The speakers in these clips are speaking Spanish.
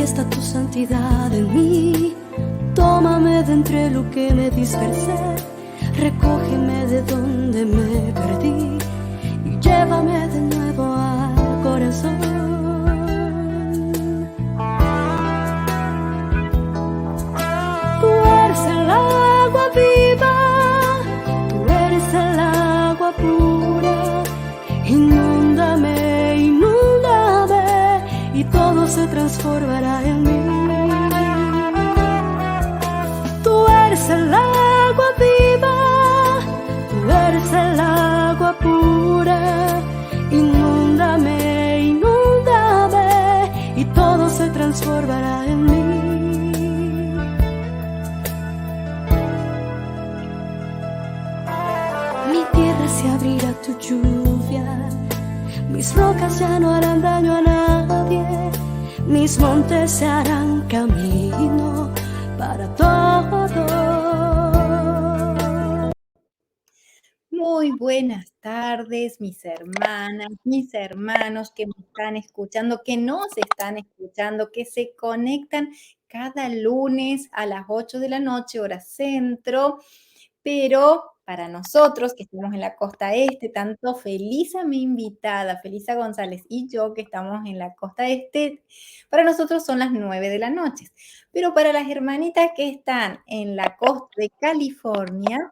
manifiesta tu santidad en mí. Tómame de entre lo que me dispersé, recógeme de donde me perdí y llévame de nuevo al corazón. Tú eres el agua viva, tú eres el agua pura. Inúndame, inúndame y todo se transformará en mí. Tú eres el agua viva, tú eres el agua pura. Inúndame, inúndame y todo se transformará en mí. Mi tierra se abrirá a tu lluvia, mis rocas ya no harán daño a nadie, mis montes se harán camino para todos. Muy buenas tardes, mis hermanas, mis hermanos que me están escuchando, que nos están escuchando, que se conectan cada lunes a las 8 de la noche, hora centro, pero para nosotros que estamos en la costa este, tanto Felisa, mi invitada, Felisa González, y yo que estamos en la costa este, para nosotros son las 9 de la noche. Pero para las hermanitas que están en la costa de California,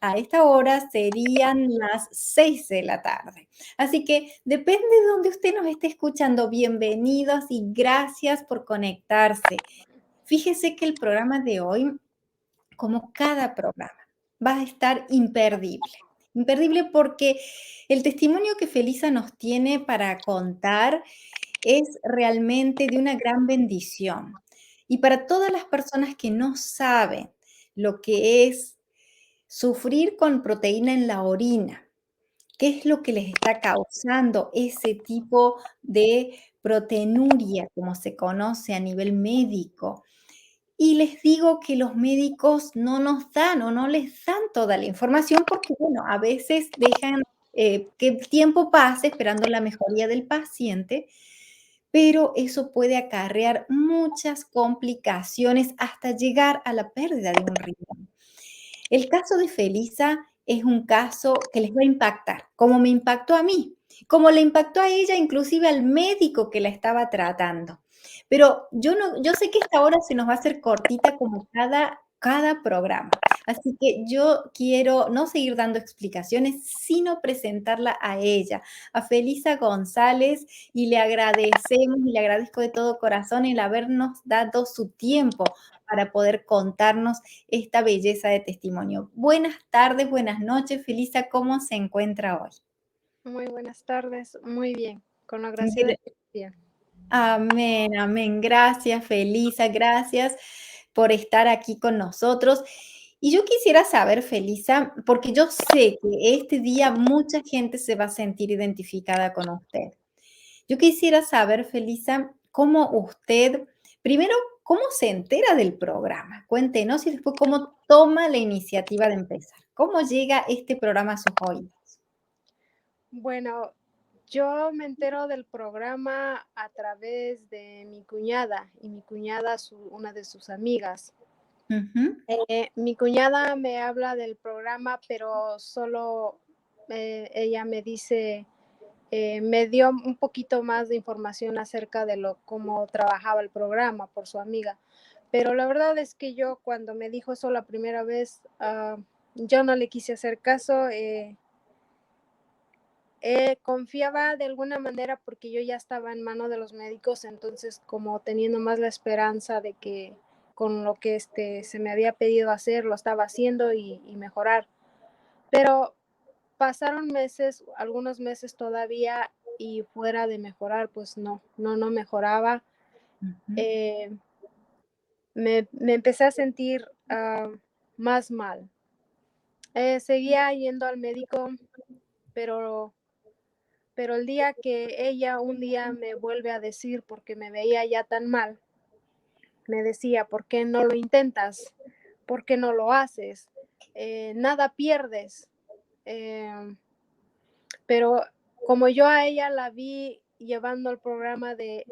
a esta hora serían las 6 de la tarde. Así que depende de donde usted nos esté escuchando. Bienvenidos y gracias por conectarse. Fíjese que el programa de hoy, como cada programa, va a estar imperdible. Imperdible porque el testimonio que Felisa nos tiene para contar es realmente de una gran bendición. Y para todas las personas que no saben lo que es sufrir con proteína en la orina, ¿qué es lo que les está causando ese tipo de proteinuria, como se conoce a nivel médico? Y les digo que los médicos no nos dan o no les dan toda la información porque, bueno, a veces dejan que el tiempo pase esperando la mejoría del paciente, pero eso puede acarrear muchas complicaciones hasta llegar a la pérdida de un riñón. El caso de Felisa es un caso que les va a impactar, como me impactó a mí, como le impactó a ella, inclusive al médico que la estaba tratando. Pero yo sé que esta hora se nos va a hacer cortita como cada programa. Así que yo quiero no seguir dando explicaciones, sino presentarla a ella, a Felisa González, y le agradecemos y le agradezco de todo corazón el habernos dado su tiempo para poder contarnos esta belleza de testimonio. Buenas tardes, buenas noches, Felisa, ¿cómo se encuentra hoy? Muy buenas tardes, muy bien, con la gracia de Dios, bien. Amén, amén. Gracias, Felisa, gracias por estar aquí con nosotros. Y yo quisiera saber, Felisa, porque yo sé que este día mucha gente se va a sentir identificada con usted. Yo quisiera saber, Felisa, cómo usted, primero, cómo se entera del programa. Cuéntenos y después cómo toma la iniciativa de empezar. ¿Cómo llega este programa a sus oídos? Bueno, yo me entero del programa a través de mi cuñada y mi cuñada, una de sus amigas. Ujú. Mi cuñada me habla del programa, pero solo ella me dice, me dio un poquito más de información acerca de cómo trabajaba el programa por su amiga. Pero la verdad es que yo cuando me dijo eso la primera vez, yo no le quise hacer caso. Confiaba de alguna manera porque yo ya estaba en manos de los médicos, entonces como teniendo más la esperanza de que con lo que se me había pedido hacer, lo estaba haciendo y mejorar. Pero pasaron meses, algunos meses todavía, y fuera de mejorar, pues no mejoraba. Ujú. Eh, me empecé a sentir más mal. Seguía yendo al médico, pero el día que ella un día me vuelve a decir, porque me veía ya tan mal, me decía: "¿Por qué no lo intentas? ¿Por qué no lo haces? Nada pierdes". Pero como yo a ella la vi llevando el programa de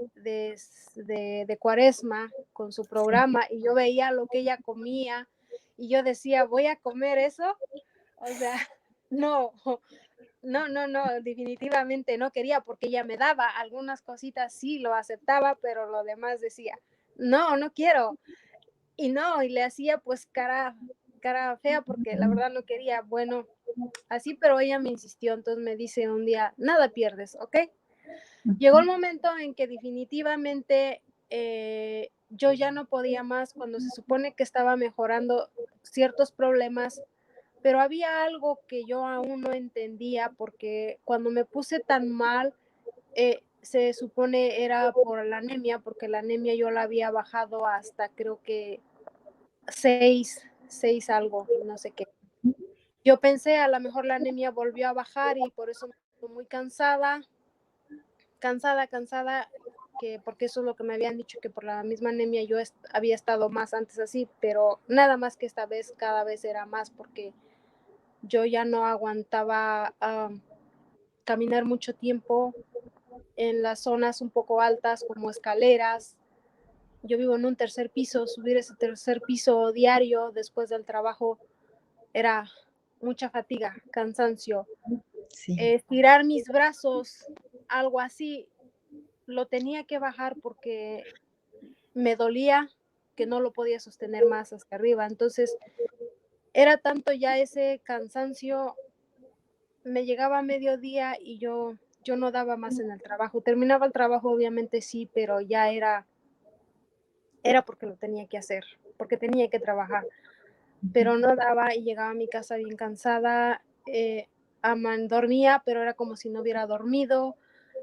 Cuaresma con su programa y yo veía lo que ella comía y yo decía, ¿voy a comer eso? O sea, no, no, definitivamente no quería porque ella me daba algunas cositas, sí lo aceptaba, pero lo demás decía, no, no quiero. Y no, y le hacía pues cara fea porque la verdad no quería. Bueno, así, pero ella me insistió, entonces me dice un día, nada pierdes, ¿ok? Llegó el momento en que definitivamente yo ya no podía más cuando se supone que estaba mejorando ciertos problemas, pero había algo que yo aún no entendía porque cuando me puse tan mal, se supone era por la anemia, porque la anemia yo la había bajado hasta creo que 6 algo, no sé qué. Yo pensé, a lo mejor la anemia volvió a bajar y por eso me siento muy cansada, que porque eso es lo que me habían dicho, que por la misma anemia yo había estado más antes así, pero nada más que esta vez cada vez era más porque yo ya no aguantaba caminar mucho tiempo en las zonas un poco altas como escaleras. Yo vivo en un tercer piso, subir ese tercer piso diario después del trabajo era mucha fatiga, cansancio. Sí. Estirar mis brazos, algo así, lo tenía que bajar porque me dolía que no lo podía sostener más hasta arriba. Entonces, era tanto ya ese cansancio, me llegaba a mediodía y yo no daba más en el trabajo. Terminaba el trabajo, obviamente sí, pero ya era porque lo tenía que hacer, porque tenía que trabajar. Pero no daba y llegaba a mi casa bien cansada, dormía, pero era como si no hubiera dormido.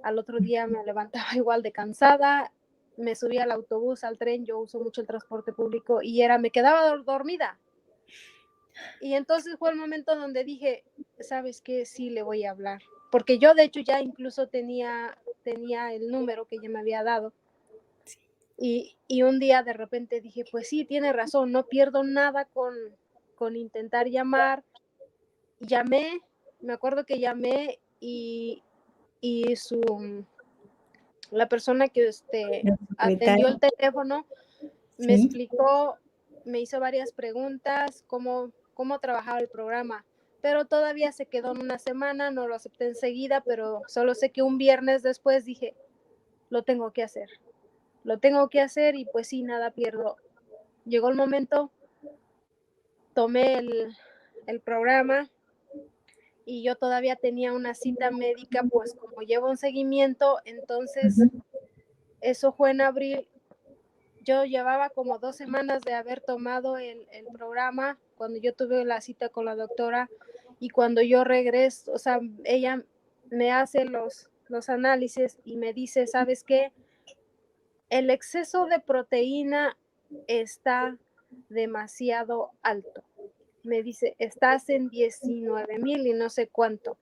Al otro día me levantaba igual de cansada, me subía al autobús, al tren, yo uso mucho el transporte público y me quedaba dormida. Y entonces fue el momento donde dije, ¿sabes qué? Sí le voy a hablar. Porque yo de hecho ya incluso tenía el número que ella me había dado. Y un día de repente dije, pues sí, tiene razón, no pierdo nada con intentar llamar. Llamé, me acuerdo que llamé y la persona que La atendió secretaria. el teléfono me Sí. explicó, me hizo varias preguntas, cómo trabajaba el programa, pero todavía se quedó en una semana, no lo acepté enseguida, pero solo sé que un viernes después dije, lo tengo que hacer, y pues sí, nada pierdo. Llegó el momento, tomé el programa y yo todavía tenía una cita médica, pues como llevo un seguimiento, entonces Ujú. eso fue en abril. Yo llevaba como 2 semanas de haber tomado el programa cuando yo tuve la cita con la doctora y cuando yo regreso, o sea, ella me hace los análisis y me dice, ¿sabes qué? El exceso de proteína está demasiado alto. Me dice, estás en 19,000 y no sé cuánto.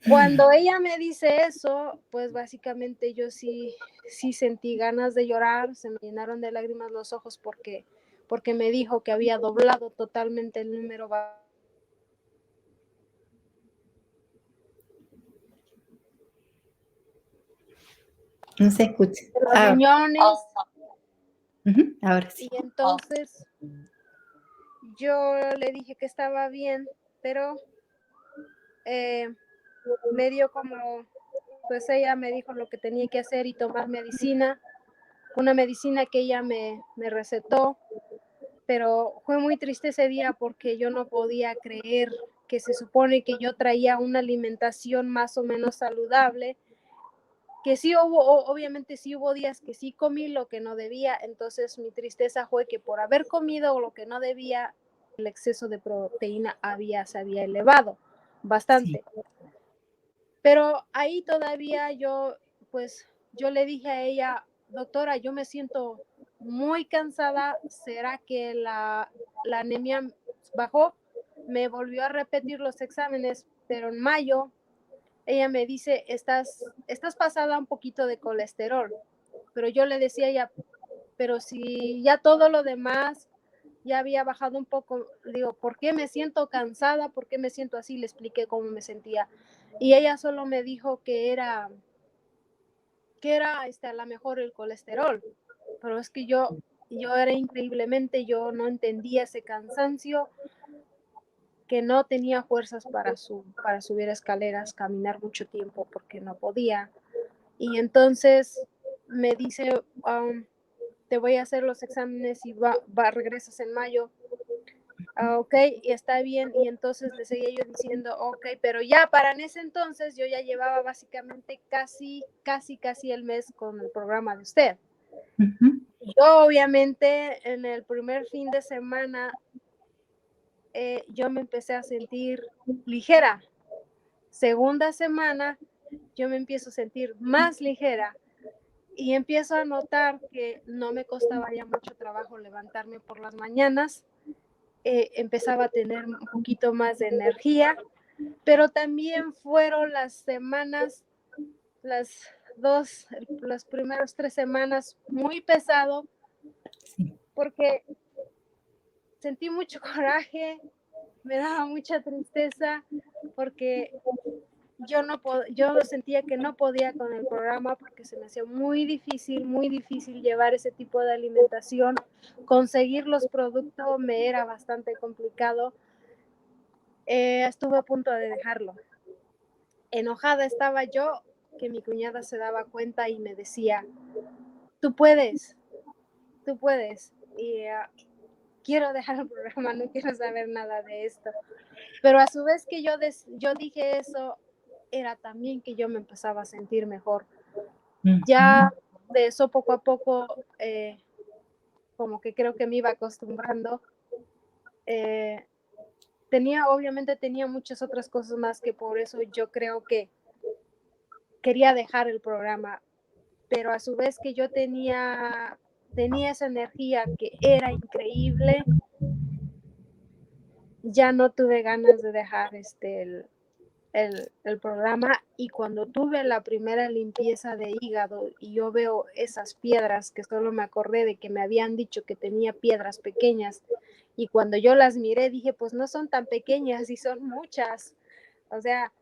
Cuando ella me dice eso, pues básicamente yo sí sentí ganas de llorar, se me llenaron de lágrimas los ojos porque me dijo que había doblado totalmente el número No se escucha. de los riñones Ujú, ahora sí. y entonces yo le dije que estaba bien, pero me dio como, pues ella me dijo lo que tenía que hacer y tomar medicina, una medicina que ella me recetó. Pero fue muy triste ese día porque yo no podía creer que se supone que yo traía una alimentación más o menos saludable, que sí obviamente sí hubo días que sí comí lo que no debía, entonces mi tristeza fue que por haber comido lo que no debía, el exceso de proteína se había elevado Sí. bastante. Pero ahí todavía pues yo le dije a ella, doctora, yo me siento muy cansada, ¿será que la anemia bajó? Me volvió a repetir los exámenes, pero en mayo ella me dice, estás pasada un poquito de colesterol, pero yo le decía a ella, pero si ya todo lo demás ya había bajado un poco, digo, ¿por qué me siento cansada? ¿Por qué me siento así? Le expliqué cómo me sentía. Y ella solo me dijo que era que era a lo mejor el colesterol, pero es que yo era increíblemente, yo no entendía ese cansancio, que no tenía fuerzas para subir escaleras, caminar mucho tiempo porque no podía. Y entonces me dice, te voy a hacer los exámenes y regresas en mayo. Ok, y está bien. Y entonces le seguía yo diciendo, ok, pero ya para en ese entonces yo ya llevaba básicamente casi el mes con el programa de usted. Ujú. Yo obviamente en el primer fin de semana yo me empecé a sentir ligera. Segunda semana yo me empiezo a sentir más ligera y empiezo a notar que no me costaba ya mucho trabajo levantarme por las mañanas. Empezaba a tener un poquito más de energía, pero también fueron las semanas, las primeras 3 semanas muy pesado Sí. porque sentí mucho coraje, me daba mucha tristeza porque yo sentía que no podía con el programa porque se me hacía muy difícil llevar ese tipo de alimentación. Conseguir los productos me era bastante complicado. Estuve a punto de dejarlo. Enojada estaba yo que mi cuñada se daba cuenta y me decía, tú puedes. Y quiero dejar el programa, no quiero saber nada de esto. Pero a su vez que yo dije eso, era también que yo me empezaba a sentir mejor. Ya de eso poco a poco, como que creo que me iba acostumbrando. Obviamente tenía muchas otras cosas más que por eso yo creo que quería dejar el programa, pero a su vez que yo tenía esa energía que era increíble, ya no tuve ganas de dejar el programa. Y cuando tuve la primera limpieza de hígado y yo veo esas piedras, que solo me acordé de que me habían dicho que tenía piedras pequeñas, y cuando yo las miré dije, pues no son tan pequeñas y son muchas. O sea,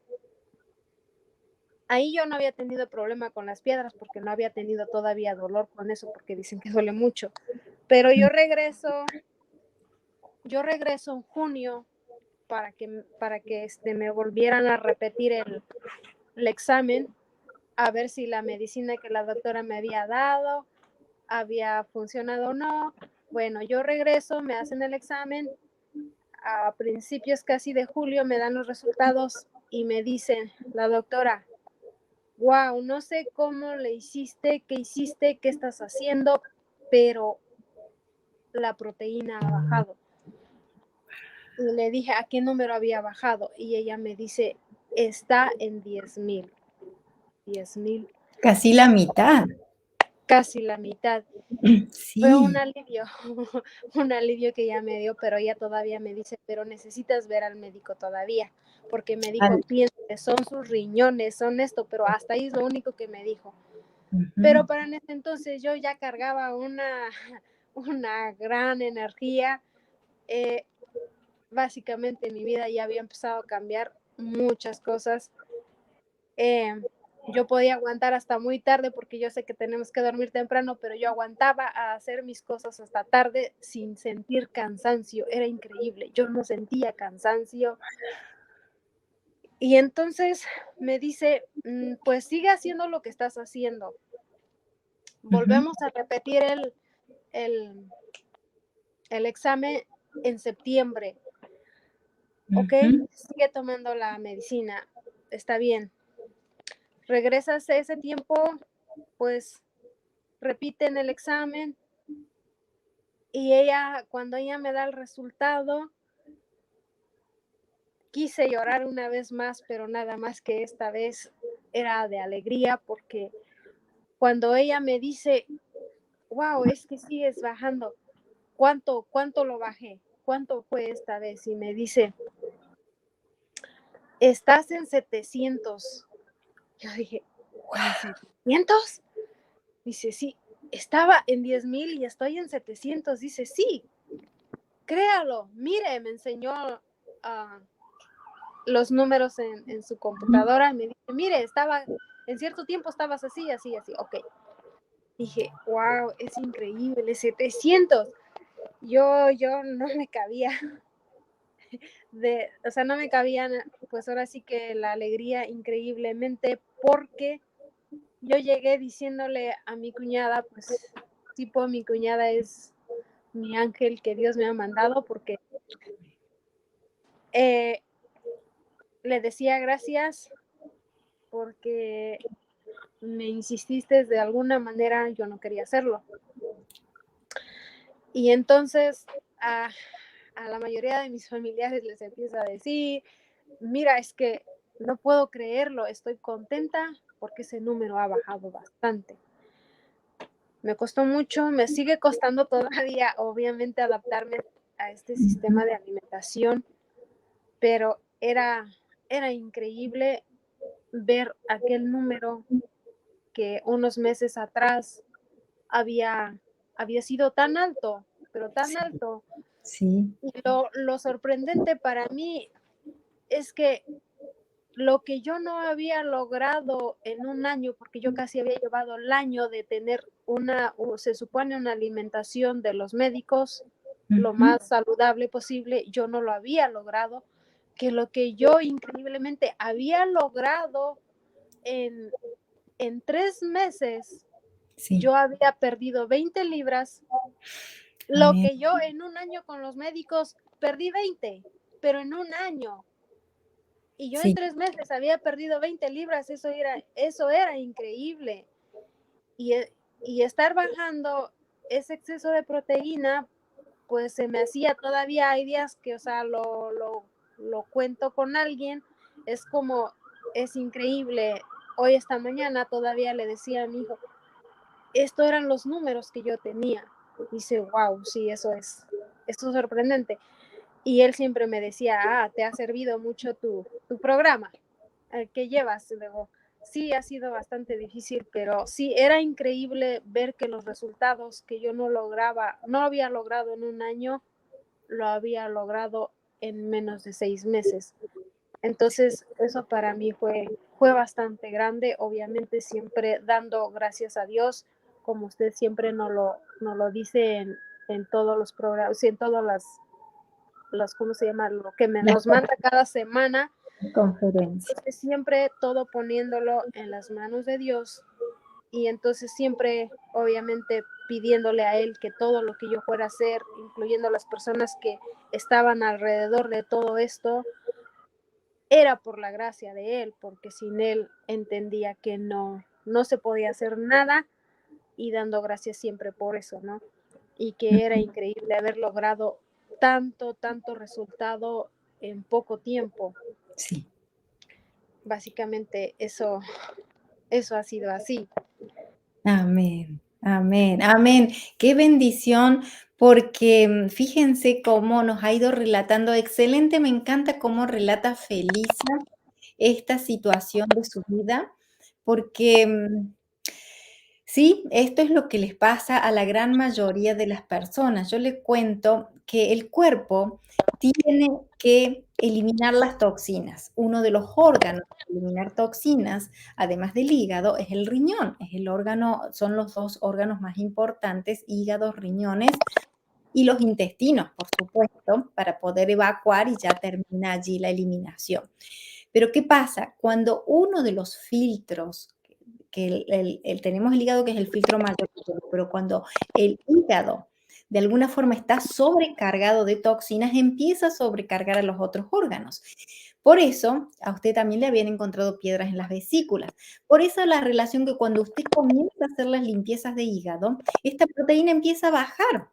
ahí yo no había tenido problema con las piedras porque no había tenido todavía dolor con eso porque dicen que duele mucho. Pero yo regreso en junio para que me volvieran a repetir el examen, a ver si la medicina que la doctora me había dado había funcionado o no. Bueno, yo regreso, me hacen el examen, a principios casi de julio me dan los resultados y me dicen, la doctora, wow, no sé cómo le hiciste, qué estás haciendo, pero la proteína ha bajado. Y le dije, ¿a qué número había bajado? Y ella me dice, está en 10,000. 10,000. Casi la mitad. Casi la mitad. Fue un Sí. alivio, un alivio que ya me dio, pero ella todavía me dice, pero necesitas ver al médico todavía, porque me dijo, piénsate, son sus riñones, son esto, pero hasta ahí es lo único que me dijo. Pero para ese entonces yo ya cargaba una gran energía. Básicamente mi vida ya había empezado a cambiar muchas cosas. Yo podía aguantar hasta muy tarde porque yo sé que tenemos que dormir temprano, pero yo aguantaba a hacer mis cosas hasta tarde sin sentir cansancio. Era increíble, yo no sentía cansancio. Y entonces me dice, pues sigue haciendo lo que estás haciendo. Volvemos a repetir el examen en septiembre. Ok, sigue tomando la medicina, está bien. Regresas ese tiempo, pues repiten el examen y cuando ella me da el resultado, quise llorar una vez más, pero nada más que esta vez era de alegría porque cuando ella me dice, wow, es que sigues bajando, ¿cuánto lo bajé? ¿Cuánto fue esta vez? Y me dice, estás en 700. Yo dije, ¿en 700? Dice, sí, estaba en 10,000 y estoy en 700. Dice, sí, créalo, mire, me enseñó los números en su computadora. Me dice, mire, en cierto tiempo estabas así, así, así, ok. Dije, wow, es increíble, 700. Yo no me cabía o sea, no me cabían, pues ahora sí que la alegría increíblemente, porque yo llegué diciéndole a mi cuñada, pues, tipo, mi cuñada es mi ángel que Dios me ha mandado, porque eh, le decía gracias porque me insististe de alguna manera, yo no quería hacerlo. Y entonces a la mayoría de mis familiares les empiezo a decir, mira, es que no puedo creerlo, estoy contenta porque ese número ha bajado bastante. Me costó mucho, me sigue costando todavía, obviamente, adaptarme a este sistema de alimentación, pero era increíble ver aquel número que unos meses atrás había, había sido tan alto, pero tan Sí, alto. sí, Y lo sorprendente para mí es que lo que yo no había logrado en un año, porque yo casi había llevado el año de tener se supone una alimentación de los médicos lo ujú, más saludable posible, yo no lo había logrado, que lo que yo increíblemente había logrado en, en 3 meses, sí, yo había perdido 20 libras, lo amén, que yo en un año con los médicos perdí 20, pero en un año. Y yo en sí, 3 meses había perdido 20 libras, eso era increíble. Y, y estar bajando ese exceso de proteína, pues se me hacía todavía, hay días que, o sea, lo cuento con alguien, es como, es increíble. Hoy, esta mañana, todavía le decía a mi hijo, estos eran los números que yo tenía. Dice, wow, sí, esto es sorprendente. Y él siempre me decía, te ha servido mucho tu programa que llevas. Luego, sí, ha sido bastante difícil, pero sí, era increíble ver que los resultados que yo no había logrado en un año, lo había logrado en menos de 6 meses. Entonces, eso para mí fue bastante grande, obviamente siempre dando gracias a Dios, como usted siempre nos lo dice en todos los programas, en todas ¿cómo se llama? Lo que las nos manda cada semana. conferencias. Entonces, siempre todo poniéndolo en las manos de Dios, y entonces siempre, obviamente, pidiéndole a Él que todo lo que yo fuera a hacer, incluyendo las personas que estaban alrededor de todo esto, era por la gracia de Él, porque sin Él entendía que no se podía hacer nada, y dando gracias siempre por eso, ¿no? Y que era Ujú, increíble haber logrado tanto, tanto resultado en poco tiempo. sí. Básicamente eso ha sido así. Amén, amén, amén. Qué bendición, porque fíjense cómo nos ha ido relatando excelente. Me encanta cómo relata Felisa esta situación de su vida, porque sí, esto es lo que les pasa a la gran mayoría de las personas. Yo les cuento que el cuerpo tiene que eliminar las toxinas. Uno de los órganos para eliminar toxinas, además del hígado, es el riñón. Es el órgano, son los dos órganos más importantes, hígado, riñones y los intestinos, por supuesto, para poder evacuar y ya termina allí la eliminación. Pero ¿qué pasa? Cuando uno de los filtros que tenemos el hígado que es el filtro mayor, pero cuando el hígado de alguna forma está sobrecargado de toxinas, empieza a sobrecargar a los otros órganos. Por eso, a usted también le habían encontrado piedras en las vesículas. Por eso la relación que cuando usted comienza a hacer las limpiezas de hígado, esta proteína empieza a bajar.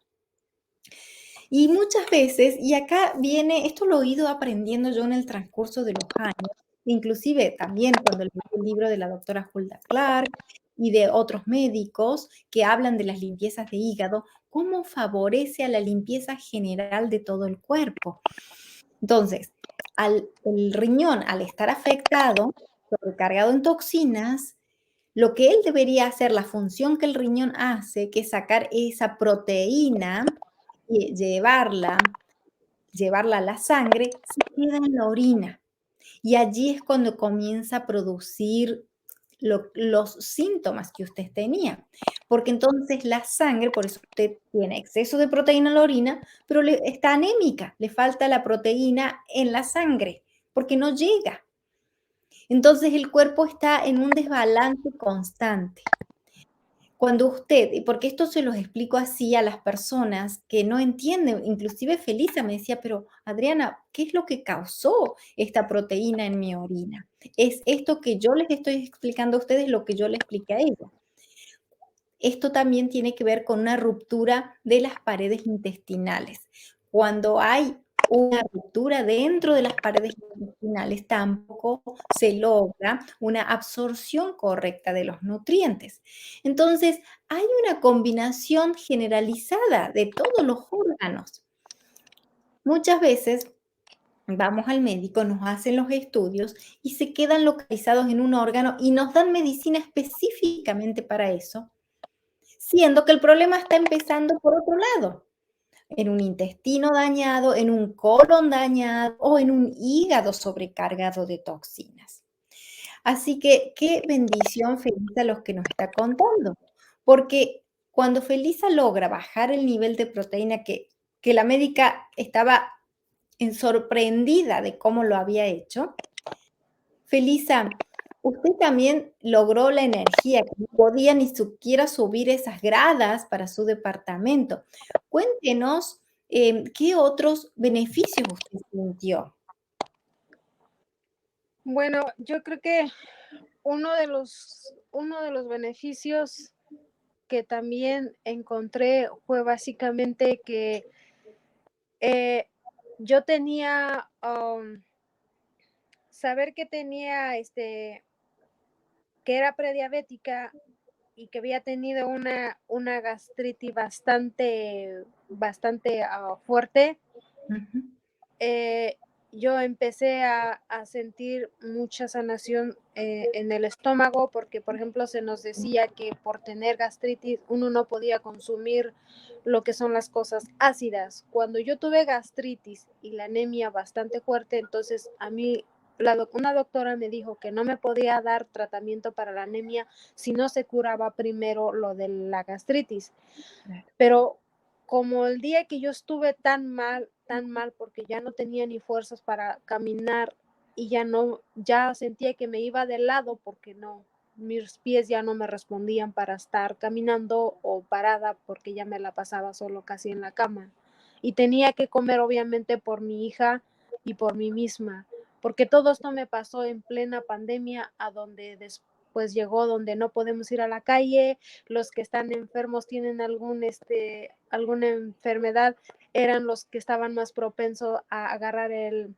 Y muchas veces, y acá viene, esto lo he ido aprendiendo yo en el transcurso de los años, inclusive también cuando leí el libro de la doctora Hulda Clark y de otros médicos que hablan de las limpiezas de hígado, cómo favorece a la limpieza general de todo el cuerpo. Entonces, el riñón, al estar afectado, sobrecargado en toxinas, lo que él debería hacer, la función que el riñón hace, que es sacar esa proteína y llevarla a la sangre, se queda en la orina. Y allí es cuando comienza a producir los síntomas que usted tenía. Porque entonces la sangre, por eso usted tiene exceso de proteína en la orina, pero está anémica, le falta la proteína en la sangre, porque no llega. Entonces el cuerpo está en un desbalance constante. Cuando usted, y porque esto se los explico así a las personas que no entienden, inclusive Felisa me decía, pero Adriana, ¿qué es lo que causó esta proteína en mi orina? Es esto que yo les estoy explicando a ustedes, lo que yo le expliqué a ella. Esto también tiene que ver con una ruptura de las paredes intestinales. Cuando hay una ruptura dentro de las paredes intestinales, tampoco se logra una absorción correcta de los nutrientes. Entonces, hay una combinación generalizada de todos los órganos. Muchas veces vamos al médico, nos hacen los estudios y se quedan localizados en un órgano y nos dan medicina específicamente para eso, siendo que el problema está empezando por otro lado, en un intestino dañado, en un colon dañado o en un hígado sobrecargado de toxinas. Así que qué bendición, Felisa, los que nos está contando, porque cuando Felisa logra bajar el nivel de proteína que la médica estaba sorprendida de cómo lo había hecho, Felisa, usted también logró la energía, que no podía ni siquiera subir esas gradas para su departamento. Cuéntenos, ¿qué otros beneficios usted sintió? Bueno, yo creo que uno de los beneficios que también encontré fue básicamente que eh, yo tenía, saber que tenía, que era prediabética y que había tenido una gastritis bastante fuerte. Ujú. eh, yo empecé a sentir mucha sanación en el estómago porque, por ejemplo, se nos decía que por tener gastritis uno no podía consumir lo que son las cosas ácidas. Cuando yo tuve gastritis y la anemia bastante fuerte, entonces a mí una doctora me dijo que no me podía dar tratamiento para la anemia si no se curaba primero lo de la gastritis. Claro. Pero como el día que yo estuve tan mal, porque ya no tenía ni fuerzas para caminar y ya sentía que me iba de lado porque mis pies ya no me respondían para estar caminando o parada porque ya me la pasaba solo casi en la cama. Y tenía que comer obviamente por mi hija y por mí misma, porque todo esto me pasó en plena pandemia, a donde después llegó donde no podemos ir a la calle, los que están enfermos tienen alguna enfermedad, eran los que estaban más propensos a agarrar el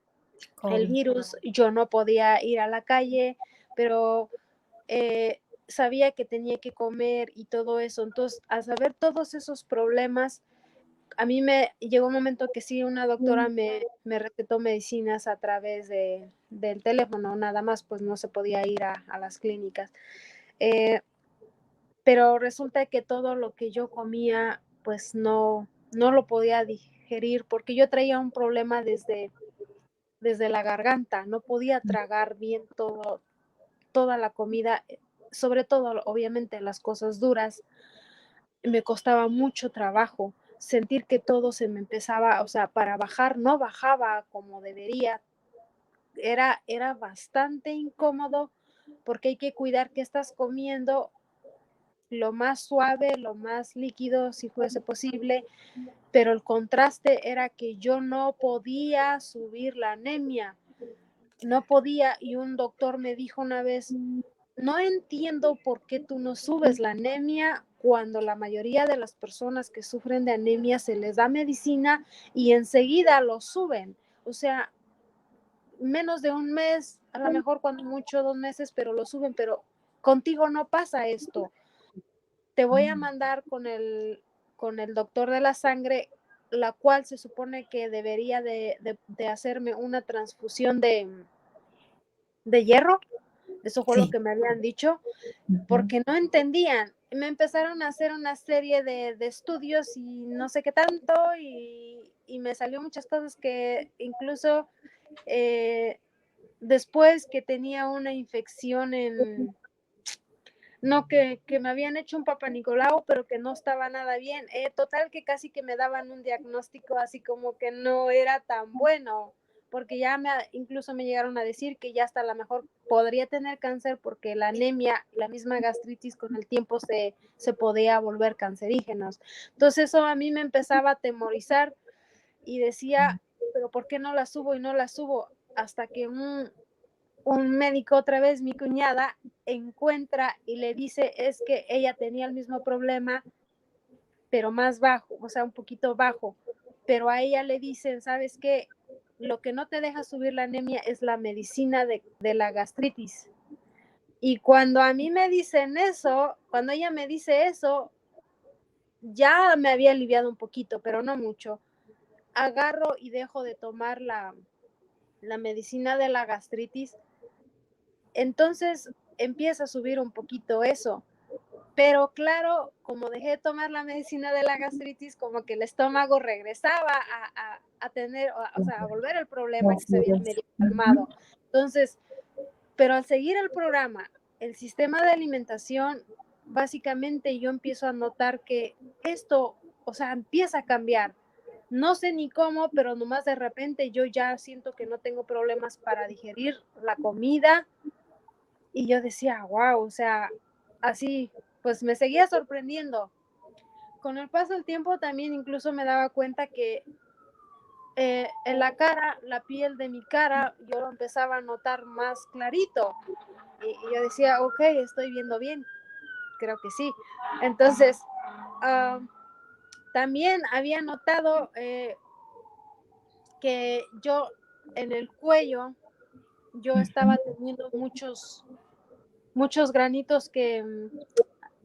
COVID. virus. Yo no podía ir a la calle, pero sabía que tenía que comer y todo eso. Entonces, al saber todos esos problemas, a mí me llegó un momento que sí, una doctora me recetó medicinas a través del teléfono, nada más, pues no se podía ir a las clínicas. Eh, pero resulta que todo lo que yo comía, pues no lo podía digerir porque yo traía un problema desde la garganta, no podía tragar bien toda la comida, sobre todo, obviamente, las cosas duras, me costaba mucho trabajo sentir que todo se me empezaba, o sea, para bajar, no bajaba como debería, era bastante incómodo porque hay que cuidar qué estás comiendo, lo más suave, lo más líquido, si fuese posible, pero el contraste era que yo no podía subir la anemia, no podía, y un doctor me dijo una vez, no entiendo por qué tú no subes la anemia cuando la mayoría de las personas que sufren de anemia se les da medicina y enseguida lo suben. O sea, menos de un mes, a lo mejor cuando mucho 2 meses, pero lo suben, pero contigo no pasa esto. Te voy a mandar con el doctor de la sangre, la cual se supone que debería de hacerme una transfusión de hierro. Eso fue lo Sí. que me habían dicho, Ujú. porque no entendían. Me empezaron a hacer una serie de estudios y no sé qué tanto, y me salió muchas cosas que incluso eh, después que tenía una infección no, que me habían hecho un Papá Nicolau, pero que no estaba nada bien. Total que casi que me daban un diagnóstico así como que no era tan bueno, porque ya incluso me llegaron a decir que ya hasta a lo mejor podría tener cáncer porque la anemia, la misma gastritis con el tiempo se podía volver cancerígenos. Entonces eso a mí me empezaba a atemorizar y decía, pero ¿por qué no la subo y no la subo? Hasta que un médico, otra vez mi cuñada, encuentra y le dice es que ella tenía el mismo problema, pero más bajo, o sea, un poquito bajo. Pero a ella le dicen, ¿sabes qué? Lo que no te deja subir la anemia es la medicina de la gastritis. Y cuando a mí me dicen eso, cuando ella me dice eso, ya me había aliviado un poquito, pero no mucho. Agarro y dejo de tomar la medicina de la gastritis. Entonces empieza a subir un poquito eso. Pero claro, como dejé de tomar la medicina de la gastritis, como que el estómago regresaba a tener, o sea, a volver el problema que se Así había es. medio calmado. Entonces, pero al seguir el programa, el sistema de alimentación, básicamente yo empiezo a notar que esto, o sea, empieza a cambiar. No sé ni cómo, pero nomás de repente yo ya siento que no tengo problemas para digerir la comida y yo decía, wow, o sea, así, pues me seguía sorprendiendo. Con el paso del tiempo también incluso me daba cuenta que en la cara, la piel de mi cara, yo lo empezaba a notar más clarito. Y yo decía, ok, estoy viendo bien, creo que sí. Entonces, también había notado que yo en el cuello, yo estaba teniendo muchos granitos que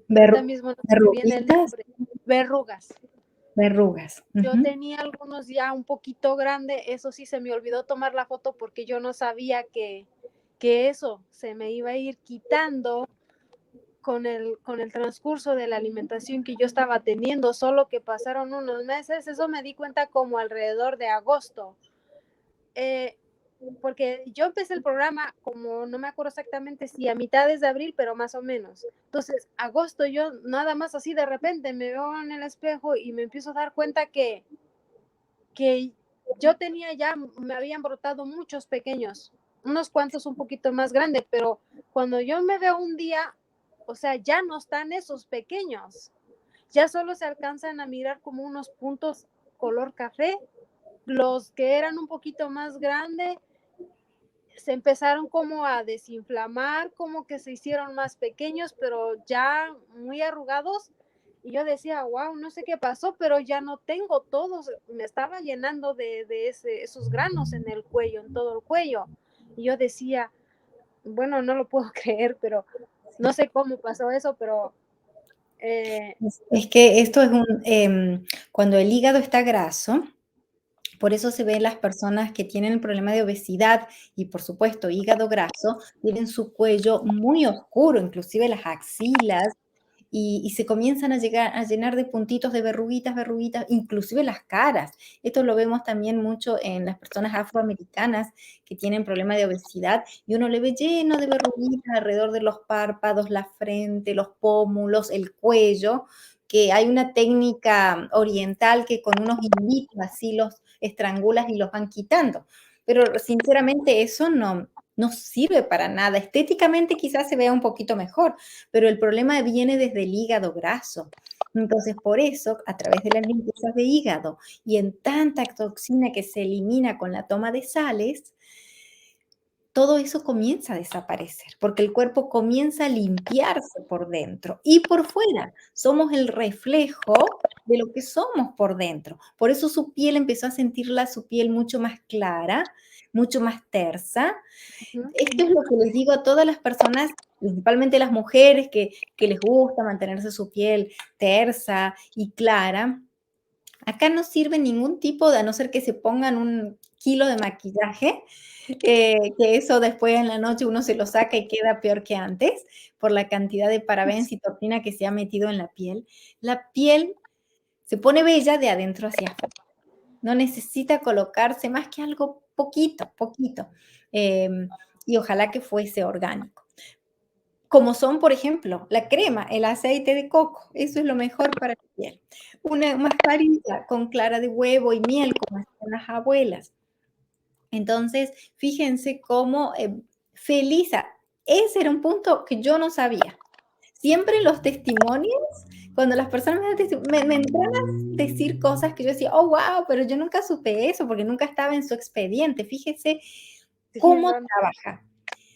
ahorita mismo no se me viene el Verruguitas, nombre, verrugas. verrugas. Yo Ujú. tenía algunos ya un poquito grande, eso sí se me olvidó tomar la foto porque yo no sabía que eso se me iba a ir quitando con el transcurso de la alimentación que yo estaba teniendo, solo que pasaron unos meses, eso me di cuenta como alrededor de agosto. Eh, Porque yo empecé el programa como, no me acuerdo exactamente si a mitades de abril, pero más o menos. Entonces, agosto yo nada más así de repente me veo en el espejo y me empiezo a dar cuenta que yo tenía ya, me habían brotado muchos pequeños, unos cuantos un poquito más grandes, pero cuando yo me veo un día, o sea, ya no están esos pequeños, ya solo se alcanzan a mirar como unos puntos color café, los que eran un poquito más grandes se empezaron como a desinflamar, como que se hicieron más pequeños, pero ya muy arrugados. Y yo decía, wow, no sé qué pasó, pero ya no tengo todos, me estaba llenando de esos granos en el cuello, en todo el cuello. Y yo decía, bueno, no lo puedo creer, pero no sé cómo pasó eso, pero eh, Es que esto es cuando el hígado está graso, por eso se ve en las personas que tienen el problema de obesidad y, por supuesto, hígado graso, tienen su cuello muy oscuro, inclusive las axilas, y se comienzan a llegar a llenar de puntitos de verruguitas, verruguitas, inclusive las caras. Esto lo vemos también mucho en las personas afroamericanas que tienen problema de obesidad y uno le ve lleno de verruguitas alrededor de los párpados, la frente, los pómulos, el cuello, que hay una técnica oriental que con unos hilitos así los estrangulas y los van quitando. Pero sinceramente eso no sirve para nada. Estéticamente quizás se vea un poquito mejor, pero el problema viene desde el hígado graso. Entonces, por eso, a través de las limpiezas de hígado y en tanta toxina que se elimina con la toma de sales, todo eso comienza a desaparecer, porque el cuerpo comienza a limpiarse por dentro y por fuera. Somos el reflejo de lo que somos por dentro. Por eso su piel empezó a sentirla, su piel mucho más clara, mucho más tersa. Esto es lo que les digo a todas las personas, principalmente las mujeres que les gusta mantenerse su piel tersa y clara. Acá no sirve ningún tipo de, a no ser que se pongan 1 kilo de maquillaje, que eso después en la noche uno se lo saca y queda peor que antes, por la cantidad de parabens y toxina que se ha metido en la piel. La piel se pone bella de adentro hacia afuera. No necesita colocarse más que algo poquito, poquito. Y ojalá que fuese orgánico. como son, por ejemplo, la crema, el aceite de coco, eso es lo mejor para la piel. Una mascarilla con clara de huevo y miel, como hacían las abuelas. Entonces, fíjense cómo Felisa, ese era un punto que yo no sabía. Siempre los testimonios, cuando las personas me entran a decir cosas que yo decía, oh, wow, pero yo nunca supe eso porque nunca estaba en su expediente. Fíjese Sí, cómo no, no. trabaja.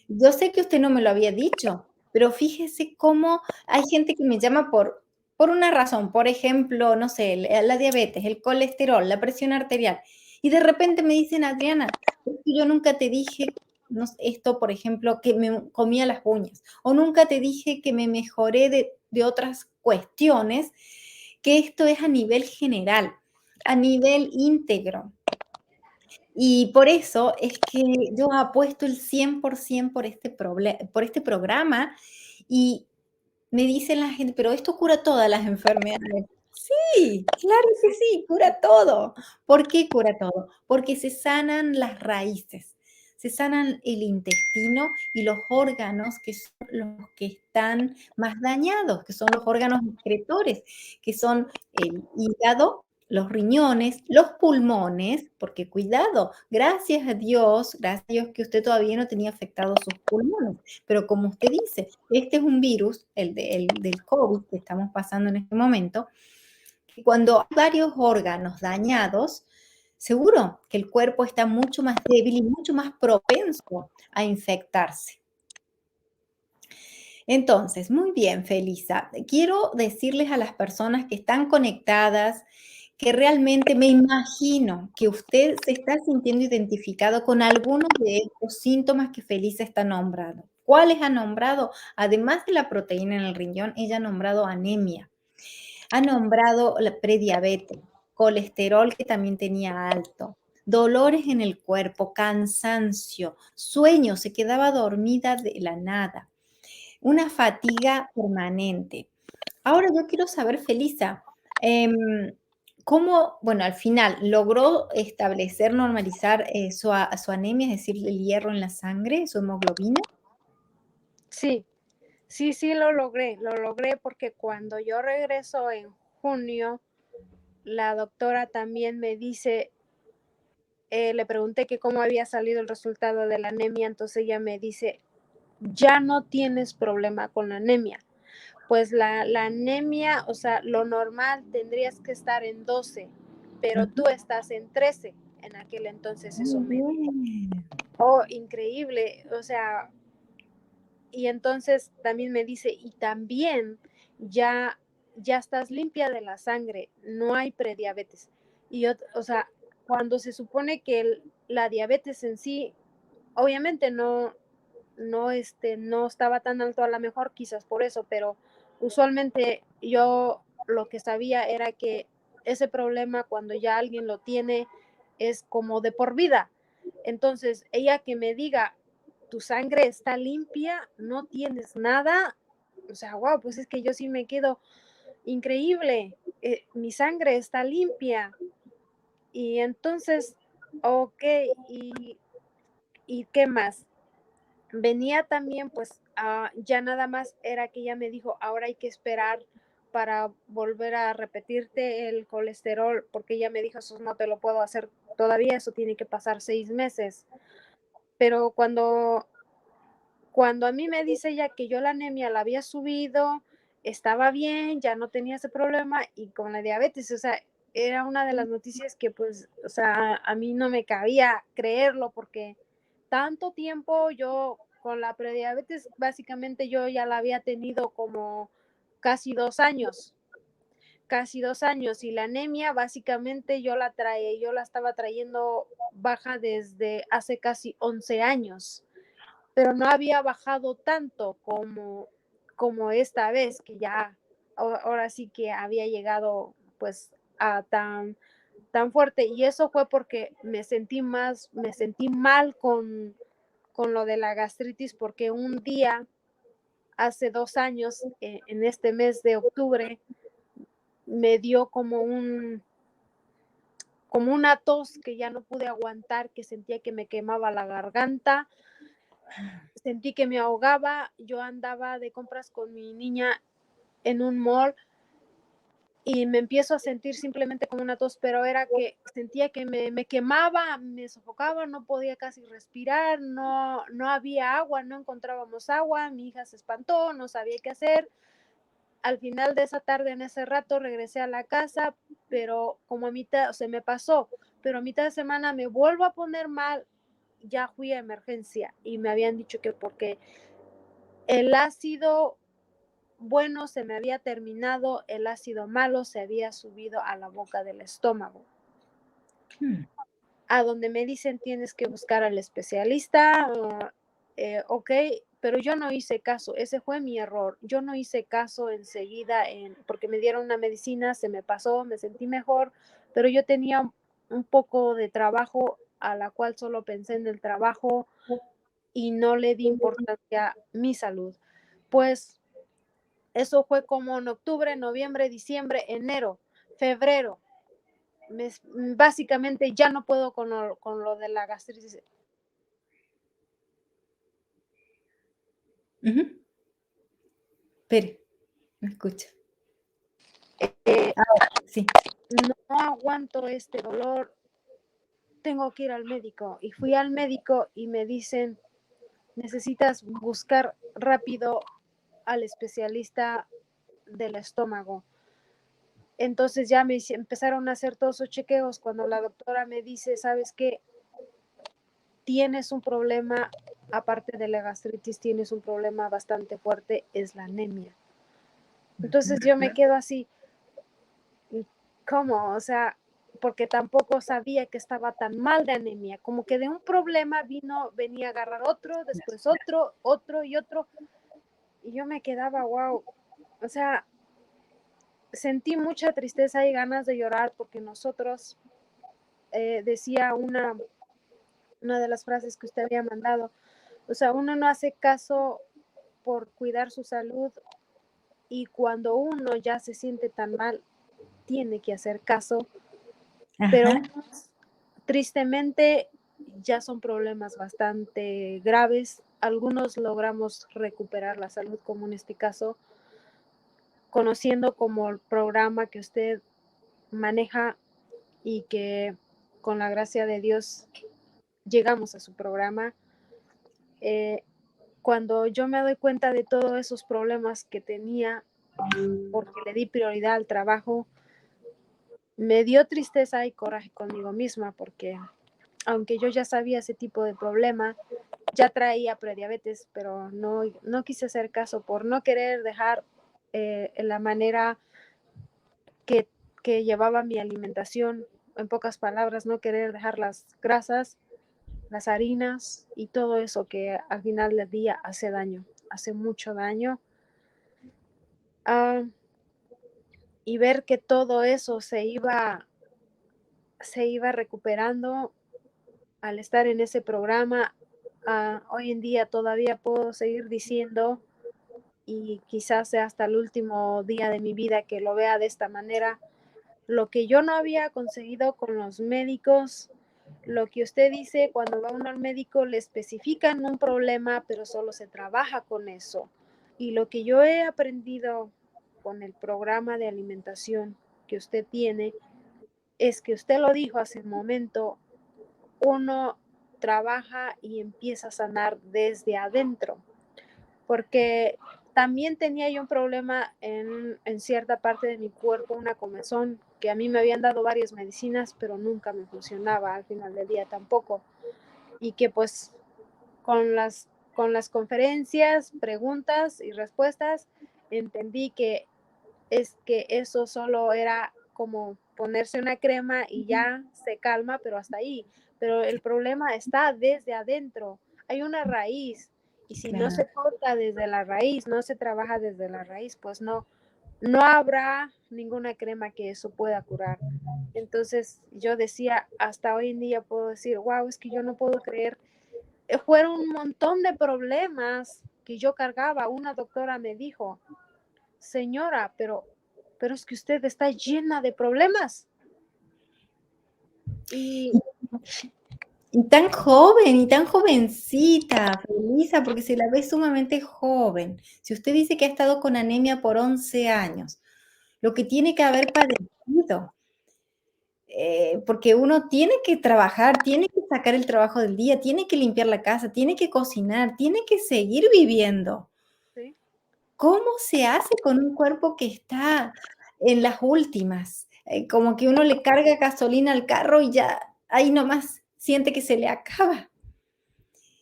Yo sé que usted no me lo había dicho, pero fíjese cómo hay gente que me llama por una razón, por ejemplo, no sé, la diabetes, el colesterol, la presión arterial, y de repente me dicen, Adriana, es que yo nunca te dije no sé, esto, por ejemplo, que me comía las uñas, o nunca te dije que me mejoré de otras cuestiones, que esto es a nivel general, a nivel íntegro. Y por eso es que yo apuesto el 100% por este programa y me dice la gente, pero esto cura todas las enfermedades. Sí, claro que sí, cura todo. ¿Por qué cura todo? Porque se sanan las raíces, se sanan el intestino y los órganos que son los que están más dañados, que son los órganos excretores, que son el hígado, los riñones, los pulmones, porque cuidado, gracias a Dios que usted todavía no tenía afectados sus pulmones, pero como usted dice, este es un virus, el del COVID que estamos pasando en este momento, que cuando hay varios órganos dañados, seguro que el cuerpo está mucho más débil y mucho más propenso a infectarse. Entonces, muy bien, Felisa. Quiero decirles a las personas que están conectadas que realmente me imagino que usted se está sintiendo identificado con algunos de estos síntomas que Felisa está nombrando. ¿Cuáles ha nombrado? Además de la proteína en el riñón, ella ha nombrado anemia, ha nombrado la prediabetes, colesterol que también tenía alto, dolores en el cuerpo, cansancio, sueño, se quedaba dormida de la nada, una fatiga permanente. Ahora yo quiero saber, Felisa, cómo, bueno, al final logró establecer, normalizar su anemia, es decir, el hierro en la sangre, su hemoglobina. Sí, sí, lo logré porque cuando yo regreso en junio, la doctora también me dice, le pregunté que cómo había salido el resultado de la anemia, entonces ella me dice, ya no tienes problema con la anemia. Pues la anemia, o sea, lo normal tendrías que estar en 12, pero tú estás en 13. En aquel entonces eso me dijo. Muy bien. Oh, increíble. O sea, y entonces también me dice, y también ya, ya estás limpia de la sangre, no hay prediabetes. Y yo, o sea, cuando se supone que la diabetes en sí, obviamente no estaba tan alto, a lo mejor quizás por eso, pero usualmente yo lo que sabía era que ese problema cuando ya alguien lo tiene es como de por vida. Entonces, ella que me diga, tu sangre está limpia, no tienes nada, o sea, wow, pues es que yo sí me quedo increíble, mi sangre está limpia. Y entonces, ok, ¿y qué más? Venía también, pues ya nada más era que ella me dijo, ahora hay que esperar para volver a repetirte el colesterol, porque ella me dijo, eso no te lo puedo hacer todavía, eso tiene que pasar 6 meses. Pero cuando a mí me dice ella que yo la anemia la había subido, estaba bien, ya no tenía ese problema y con la diabetes, o sea, era una de las noticias que pues, o sea, a mí no me cabía creerlo porque tanto tiempo yo con la prediabetes, básicamente yo ya la había tenido como casi 2 años, y la anemia básicamente yo la estaba trayendo baja desde hace casi 11 años, pero no había bajado tanto como esta vez, que ya ahora sí que había llegado pues a tan fuerte. Y eso fue porque me sentí mal con lo de la gastritis, porque un día, hace 2 años, en este mes de octubre, me dio como una tos que ya no pude aguantar, que sentía que me quemaba la garganta. sentí que me ahogaba. Yo andaba de compras con mi niña en un mall y me empiezo a sentir simplemente como una tos, pero era que sentía que me quemaba, me sofocaba, no podía casi respirar, no había agua, no encontrábamos agua, mi hija se espantó, no sabía qué hacer. Al final de esa tarde, en ese rato, regresé a la casa, pero como a mitad, se me pasó, pero a mitad de semana me vuelvo a poner mal, ya fui a emergencia y me habían dicho que porque el ácido bueno se me había terminado, el ácido malo se había subido a la boca del estómago. Mm. A donde me dicen tienes que buscar al especialista, ok, pero yo no hice caso, ese fue mi error. Yo no hice caso enseguida porque me dieron una medicina, se me pasó, me sentí mejor, pero yo tenía un poco de trabajo a la cual solo pensé en el trabajo y no le di importancia a mi salud. Pues eso fue como en octubre, noviembre, diciembre, enero, febrero. Básicamente ya no puedo con lo de la gastritis. Ujú. Espere, me escucha. Eh, Sí. no aguanto este dolor, tengo que ir al médico. Y fui al médico y me dicen, necesitas buscar rápido al especialista del estómago. Entonces ya empezaron a hacer todos esos chequeos cuando la doctora me dice, ¿sabes qué? Tienes un problema, aparte de la gastritis, tienes un problema bastante fuerte, es la anemia. Entonces yo me quedo así, ¿cómo? O sea, porque tampoco sabía que estaba tan mal de anemia, como que de un problema venía a agarrar otro, después otro y otro, y yo me quedaba, wow, o sea, sentí mucha tristeza y ganas de llorar porque nosotros, decía una de las frases que usted había mandado, o sea, uno no hace caso por cuidar su salud y cuando uno ya se siente tan mal, tiene que hacer caso, pero Ajá. tristemente ya son problemas bastante graves. Algunos logramos recuperar la salud, como en este caso, conociendo como el programa que usted maneja y que con la gracia de Dios llegamos a su programa. Cuando yo me doy cuenta de todos esos problemas que tenía porque le di prioridad al trabajo, me dio tristeza y coraje conmigo misma porque aunque yo ya sabía ese tipo de problema, ya traía prediabetes, pero no quise hacer caso por no querer dejar la manera que, que llevaba mi alimentación, en pocas palabras, no querer dejar las grasas, las harinas y todo eso que al final del día hace daño, hace mucho daño. Ah, y ver que todo eso se iba recuperando al estar en ese programa. Hoy en día todavía puedo seguir diciendo, y quizás sea hasta el último día de mi vida que lo vea de esta manera, lo que yo no había conseguido con los médicos, lo que usted dice, cuando va uno al médico le especifican un problema, pero solo se trabaja con eso. Y lo que yo he aprendido con el programa de alimentación que usted tiene, es que usted lo dijo hace un momento, uno trabaja y empieza a sanar desde adentro, porque también tenía yo un problema en cierta parte de mi cuerpo, una comezón, que a mí me habían dado varias medicinas, pero nunca me funcionaba al final del día tampoco. Y que pues con las conferencias, preguntas y respuestas, entendí que es que eso solo era como ponerse una crema y ya se calma, pero hasta ahí. Pero el problema está desde adentro. Hay una raíz y si no Claro. se corta desde la raíz, no se trabaja desde la raíz, pues no habrá ninguna crema que eso pueda curar. Entonces yo decía, hasta hoy en día puedo decir, wow, es que yo no puedo creer. Fueron un montón de problemas que yo cargaba. Una doctora me dijo, señora, pero es que usted está llena de problemas. Y Y tan joven, y tan jovencita, Felisa, porque se la ve sumamente joven. Si usted dice que ha estado con anemia por 11 años, lo que tiene que haber padecido, porque uno tiene que trabajar, tiene que sacar el trabajo del día, tiene que limpiar la casa, tiene que cocinar, tiene que seguir viviendo. Sí, ¿Cómo se hace con un cuerpo que está en las últimas? Como que uno le carga gasolina al carro y ya ahí nomás siente que se le acaba.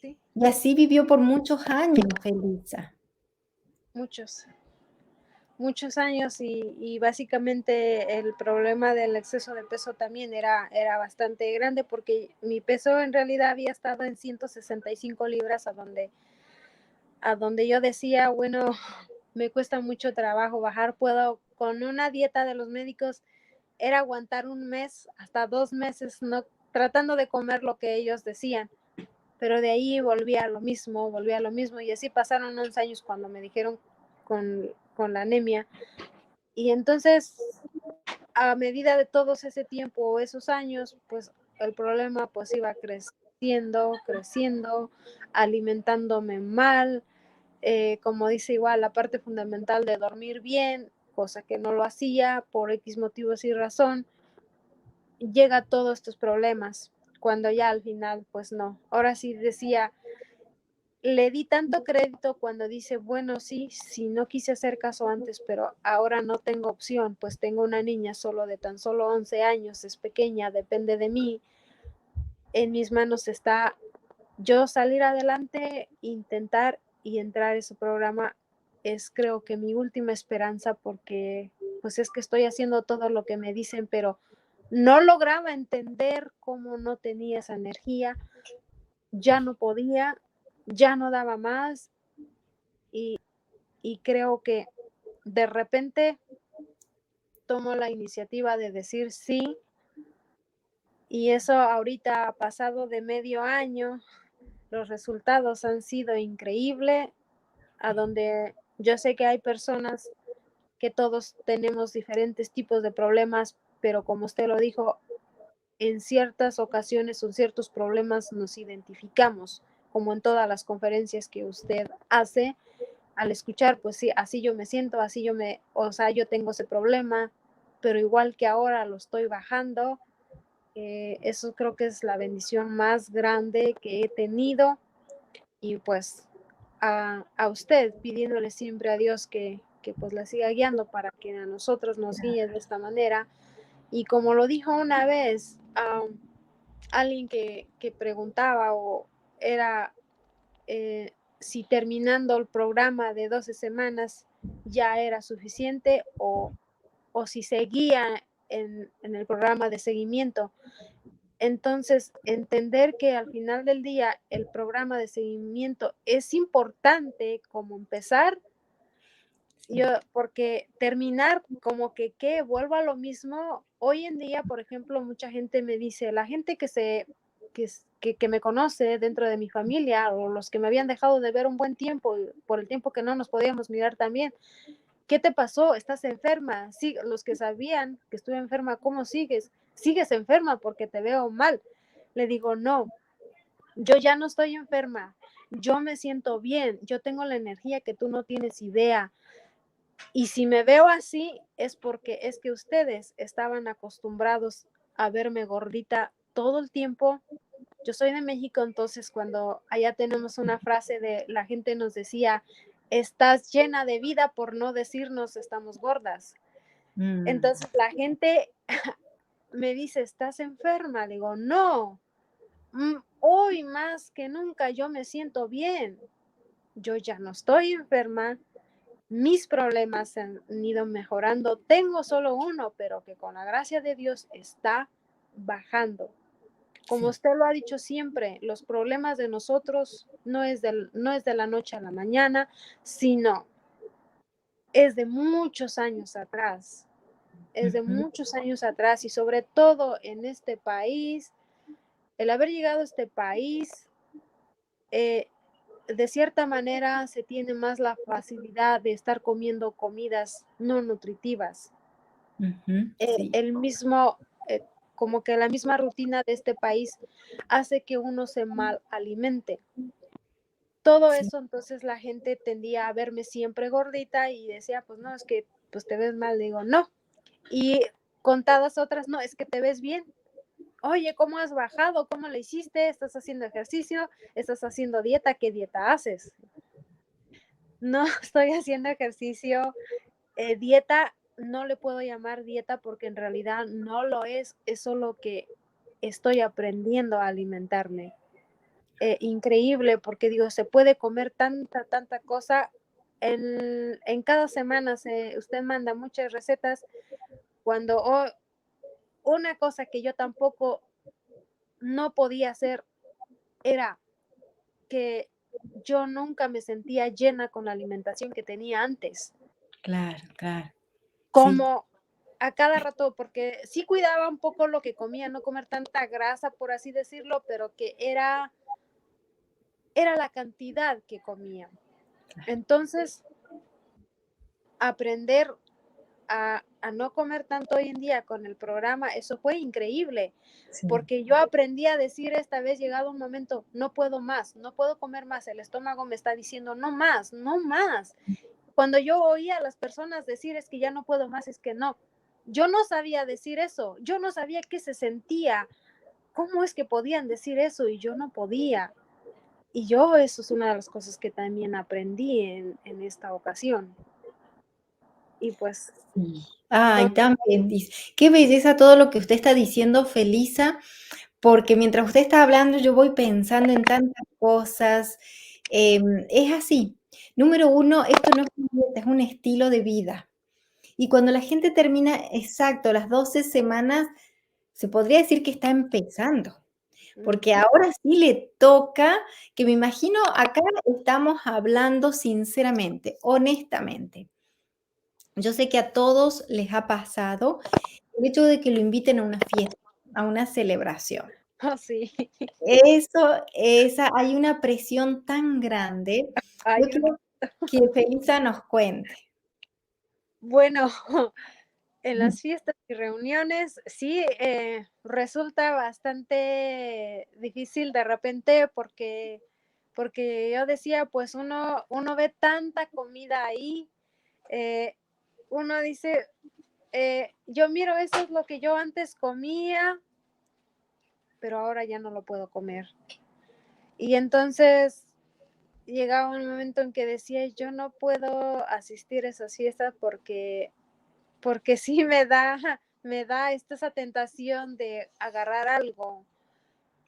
sí, Y así vivió por muchos años, Felisa. muchos, muchos años y básicamente el problema del exceso de peso también era bastante grande porque mi peso en realidad había estado en 165 libras a donde yo decía, bueno, me cuesta mucho trabajo bajar, puedo con una dieta de los médicos era aguantar un mes hasta 2 meses no tratando de comer lo que ellos decían, pero de ahí volví a lo mismo y así pasaron 11 años cuando me dijeron con la anemia. Y entonces, a medida de todos ese tiempo, esos años, pues el problema pues iba creciendo, creciendo, alimentándome mal, como dice igual, la parte fundamental de dormir bien, cosa que no lo hacía por X motivos y razón, llega a todos estos problemas, cuando ya al final, pues no. Ahora sí decía, le di tanto crédito cuando dice, bueno, sí, sí, no quise hacer caso antes, pero ahora no tengo opción, pues tengo una niña solo de tan solo 11 años, es pequeña, depende de mí, en mis manos está yo salir adelante, intentar y entrar a ese programa es creo que mi última esperanza porque pues es que estoy haciendo todo lo que me dicen, pero no lograba entender cómo no tenía esa energía, ya no podía, ya no daba más y, y creo que de repente tomo la iniciativa de decir sí y eso ahorita ha pasado de medio año, los resultados han sido increíbles, a donde yo sé que hay personas que todos tenemos diferentes tipos de problemas, pero como usted lo dijo, en ciertas ocasiones o ciertos problemas nos identificamos, como en todas las conferencias que usted hace, al escuchar, pues sí, así yo me siento, o sea, yo tengo ese problema, pero igual que ahora lo estoy bajando, eso creo que es la bendición más grande que he tenido y pues a usted pidiéndole siempre a Dios que pues la siga guiando para que a nosotros nos guíe de esta manera. Y como lo dijo una vez alguien que preguntaba o era si terminando el programa de 12 semanas ya era suficiente o si seguía en el programa de seguimiento. Entonces, entender que al final del día el programa de seguimiento es importante como empezar, yo, porque terminar como que, ¿qué? Vuelvo a lo mismo. Hoy en día, por ejemplo, mucha gente me dice, la gente que me conoce dentro de mi familia o los que me habían dejado de ver un buen tiempo, por el tiempo que no nos podíamos mirar también, ¿qué te pasó? ¿Estás enferma? Sí, los que sabían que estuve enferma, ¿cómo sigues? Sigues enferma porque te veo mal. Le digo, no, yo ya no estoy enferma, yo me siento bien, yo tengo la energía que tú no tienes idea. Y si me veo así es porque es que ustedes estaban acostumbrados a verme gordita todo el tiempo. Yo soy de México, entonces cuando allá tenemos una frase de la gente nos decía, estás llena de vida por no decirnos estamos gordas. Mm, Entonces la gente me dice, ¿estás enferma? Le digo, no, hoy más que nunca yo me siento bien. Yo ya no estoy enferma, mis problemas se han ido mejorando. Tengo solo uno, pero que con la gracia de Dios está bajando. Como sí. usted lo ha dicho siempre, los problemas de nosotros no es de la noche a la mañana, sino es de muchos años atrás. Es de Ujú. muchos años atrás y sobre todo en este país, el haber llegado a este país, eh, de cierta manera se tiene más la facilidad de estar comiendo comidas no nutritivas. Ujú, sí. El mismo, como que la misma rutina de este país hace que uno se mal alimente. Todo Sí, eso, entonces la gente tendía a verme siempre gordita y decía, pues no, es que pues te ves mal, digo, no. Y contadas otras, no, es que te ves bien. Oye, ¿cómo has bajado? ¿Cómo le hiciste? ¿Estás haciendo ejercicio? ¿Estás haciendo dieta? ¿Qué dieta haces? No estoy haciendo ejercicio. Dieta, no le puedo llamar dieta porque en realidad no lo es solo que estoy aprendiendo a alimentarme. Increíble, porque digo, se puede comer tanta cosa. En cada semana usted manda muchas recetas cuando una cosa que yo tampoco no podía hacer era que yo nunca me sentía llena con la alimentación que tenía antes. claro, claro. Sí, Como a cada rato, porque sí cuidaba un poco lo que comía, no comer tanta grasa, por así decirlo, pero que era la cantidad que comía. Entonces, aprender a no comer tanto hoy en día con el programa, eso fue increíble, sí. porque yo aprendí a decir esta vez llegado un momento, no puedo más, no puedo comer más, el estómago me está diciendo, no más, no más. Cuando yo oía a las personas decir es que ya no puedo más, es que no. Yo no sabía decir eso, yo no sabía qué se sentía, cómo es que podían decir eso y yo no podía. Y yo eso es una de las cosas que también aprendí en esta ocasión. Y pues, Sí. Ay, con- tan feliz. Qué belleza todo lo que usted está diciendo, Felisa, porque mientras usted está hablando, yo voy pensando en tantas cosas. Es así. Número uno, esto no es una dieta, es un estilo de vida. Y cuando la gente termina exacto las 12 semanas, se podría decir que está empezando, porque ujú, ahora sí le toca, que me imagino acá estamos hablando sinceramente, honestamente. Yo sé que a todos les ha pasado el hecho de que lo inviten a una fiesta, a una celebración. oh, sí, Eso, hay una presión tan grande. Yo hay una, quiero que Felisa nos cuente. bueno, en las fiestas y reuniones sí resulta bastante difícil de repente porque yo decía, pues uno ve tanta comida ahí, eh, uno dice, yo miro, eso es lo que yo antes comía, pero ahora ya no lo puedo comer. Y entonces llegaba un momento en que decía, yo no puedo asistir a esas fiestas porque sí me da esa tentación de agarrar algo.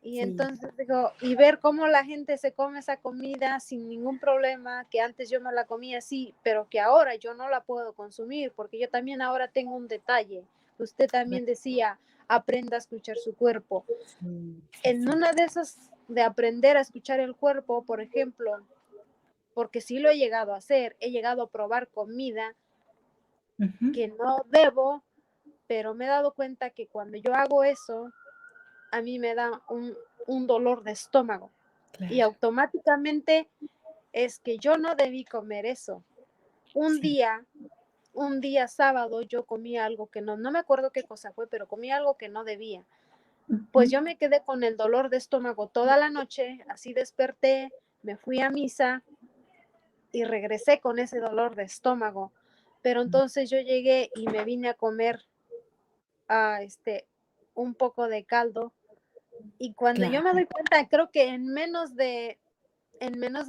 Y Sí, entonces digo, y ver cómo la gente se come esa comida sin ningún problema, que antes yo me la comía así, pero que ahora yo no la puedo consumir, porque yo también ahora tengo un detalle. Usted también decía, aprenda a escuchar su cuerpo. sí, sí, En sí. una de esas de aprender a escuchar el cuerpo, por ejemplo, porque sí lo he llegado a hacer, he llegado a probar comida Ujú, que no debo, pero me he dado cuenta que cuando yo hago eso, a mí me da un dolor de estómago y claro, automáticamente es que yo no debí comer eso. Un sí. día, un día sábado yo comí algo que no me acuerdo qué cosa fue, pero comí algo que no debía. Ujú, Pues yo me quedé con el dolor de estómago toda la noche, así desperté, me fui a misa y regresé con ese dolor de estómago. Pero entonces yo llegué y me vine a comer un poco de caldo y cuando yo me claro, doy cuenta, creo que en menos de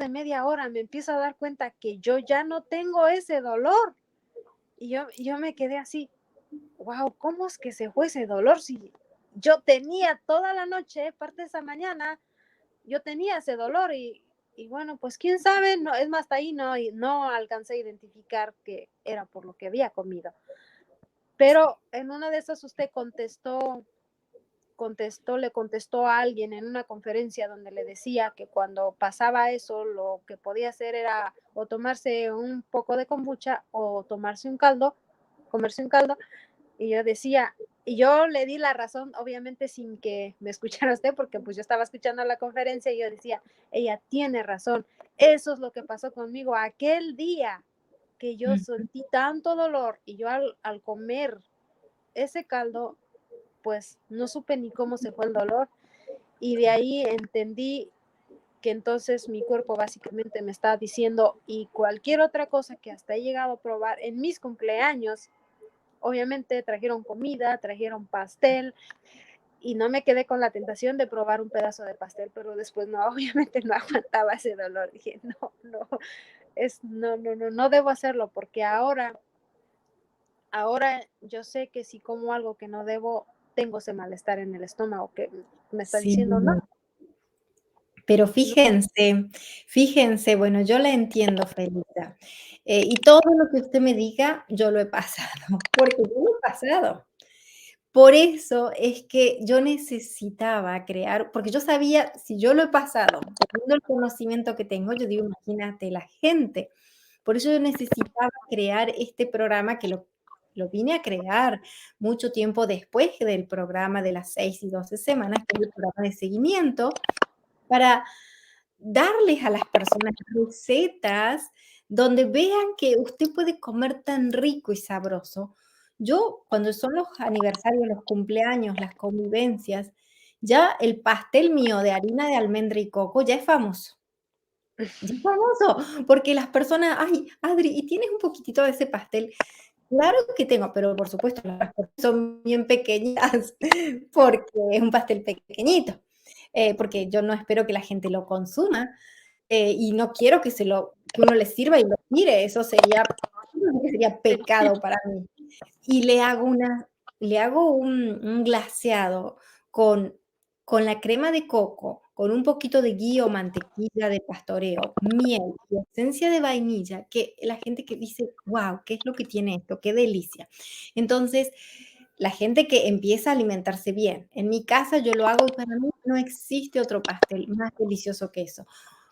media hora me empiezo a dar cuenta que yo ya no tengo ese dolor. Y yo me quedé así, wow, ¿cómo es que se fue ese dolor? Si yo tenía toda la noche, parte de esa mañana, yo tenía ese dolor y bueno, pues quién sabe, no, es más, hasta ahí no alcancé a identificar que era por lo que había comido. Pero en una de esas usted le contestó a alguien en una conferencia donde le decía que cuando pasaba eso, lo que podía hacer era o tomarse un poco de kombucha o tomarse un caldo, comerse un caldo, y yo decía, y yo le di la razón, obviamente sin que me escuchara usted, porque pues yo estaba escuchando la conferencia y yo decía, ella tiene razón, eso es lo que pasó conmigo aquel día que yo ujú, sentí tanto dolor y yo al comer ese caldo pues no supe ni cómo se fue el dolor y de ahí entendí que entonces mi cuerpo básicamente me está diciendo y cualquier otra cosa que hasta he llegado a probar en mis cumpleaños, obviamente trajeron comida, trajeron pastel y no me quedé con la tentación de probar un pedazo de pastel, pero después no, obviamente no aguantaba ese dolor, dije, no debo hacerlo porque ahora yo sé que si como algo que no debo, tengo ese malestar en el estómago que me está Sí. diciendo no, Pero no. fíjense, bueno, yo la entiendo, Felisa, y todo lo que usted me diga, yo lo he pasado, porque yo lo he pasado. Por eso es que yo necesitaba crear, porque yo sabía, si yo lo he pasado, teniendo el conocimiento que tengo, yo digo, imagínate la gente. Por eso yo necesitaba crear este programa que lo vine a crear mucho tiempo después del programa de las 6 y 12 semanas, que es el programa de seguimiento, para darles a las personas recetas donde vean que usted puede comer tan rico y sabroso. Yo, cuando son los aniversarios, los cumpleaños, las convivencias, ya el pastel mío de harina de almendra y coco ya es famoso. Ya es famoso, porque las personas, ay, Adri, ¿y tienes un poquitito de ese pastel? Claro que tengo, pero por supuesto las porciones son bien pequeñas porque es un pastel pequeñito, porque yo no espero que la gente lo consuma, y no quiero que uno le sirva y lo tire, eso sería pecado para mí. Y le hago un glaseado con la crema de coco, con un poquito de ghee o mantequilla de pastoreo, miel y esencia de vainilla, que la gente que dice: "Guau, ¿qué es lo que tiene esto? Qué delicia". Entonces, la gente que empieza a alimentarse bien. En mi casa yo lo hago y para mí no existe otro pastel más delicioso que eso.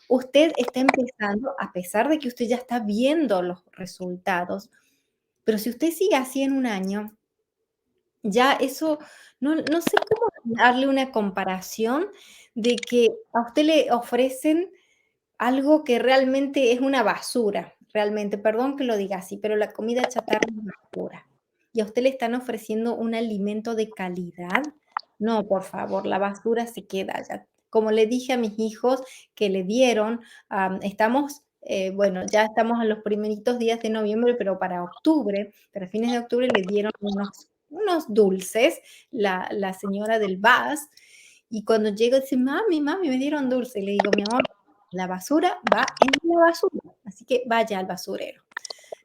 Usted está empezando, a pesar de que usted ya está viendo los resultados, pero si usted sigue así en un año, ya eso no sé cómo darle una comparación de que a usted le ofrecen algo que realmente es una basura, realmente, perdón que lo diga así, pero la comida chatarra es basura. Y a usted le están ofreciendo un alimento de calidad. No, por favor, la basura se queda allá. Como le dije a mis hijos que le dieron, bueno, ya estamos a los primeritos días de noviembre, pero para octubre, para fines de octubre, le dieron unos dulces, la señora del VAS, y cuando llego dice: "Mami, mami, me dieron dulce". Y le digo: "Mi amor, la basura va en la basura, así que vaya al basurero".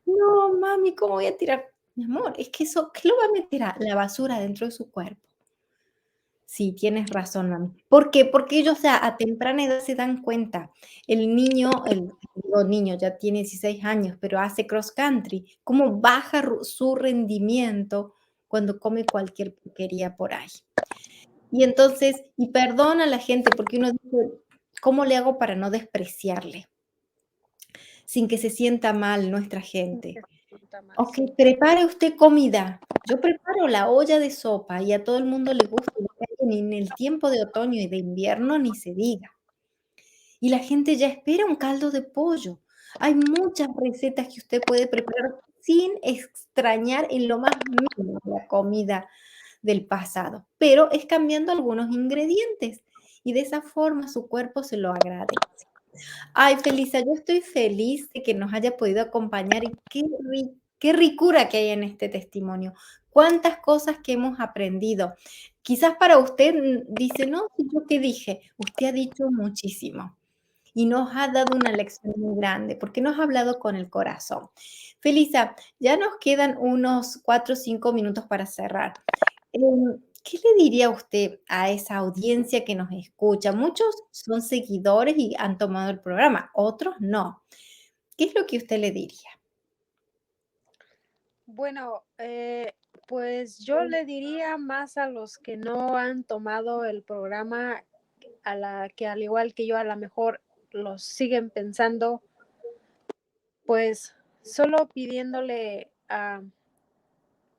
No, mami, ¿cómo voy a tirar? Mi amor, es que eso, ¿qué lo va a meter a la basura dentro de su cuerpo? Sí, tienes razón, mami. ¿Por qué? Porque ellos a temprana edad se dan cuenta. El niño, digo niño, ya tiene 16 años, pero hace cross country, cómo baja su rendimiento cuando come cualquier porquería por ahí. Y entonces, y perdona a la gente, porque uno dice: "¿Cómo le hago para no despreciarle?". Sin que se sienta mal nuestra gente. Está mal, Okey, sí. prepare usted comida. Yo preparo la olla de sopa y a todo el mundo le gusta, le cae bien, y en el tiempo de otoño y de invierno ni se diga. Y la gente ya espera un caldo de pollo. Hay muchas recetas que usted puede preparar sin extrañar en lo más mínimo la comida del pasado, pero es cambiando algunos ingredientes, y de esa forma su cuerpo se lo agradece. Ay, Felisa, yo estoy feliz de que nos haya podido acompañar y qué ricura que hay en este testimonio. Cuántas cosas que hemos aprendido. Quizás para usted dice: "No, ¿y yo qué dije?". Usted ha dicho muchísimo y nos ha dado una lección muy grande, porque nos ha hablado con el corazón. Felisa, ya nos quedan unos 4 o 5 minutos para cerrar. ¿Qué le diría usted a esa audiencia que nos escucha? Muchos son seguidores y han tomado el programa, otros no. ¿Qué es lo que usted le diría? Bueno, pues yo le diría más a los que no han tomado el programa, a la que al igual que yo a lo mejor los siguen pensando, pues solo pidiéndole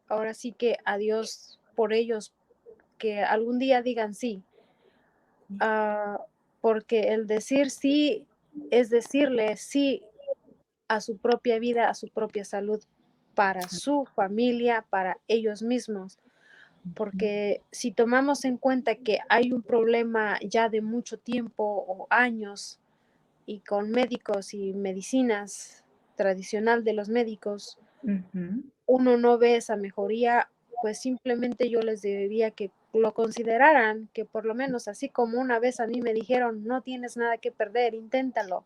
ahora sí que a Dios por ellos, que algún día digan sí, ah, porque el decir sí es decirle sí a su propia vida, a su propia salud, para su familia, para ellos mismos. porque si tomamos en cuenta que hay un problema ya de mucho tiempo o años y con médicos y medicinas tradicional de los médicos, Ujú. uno no ve esa mejoría, pues simplemente yo les diría que lo consideraran, que por lo menos así como una vez a mí me dijeron, no tienes nada que perder, inténtalo.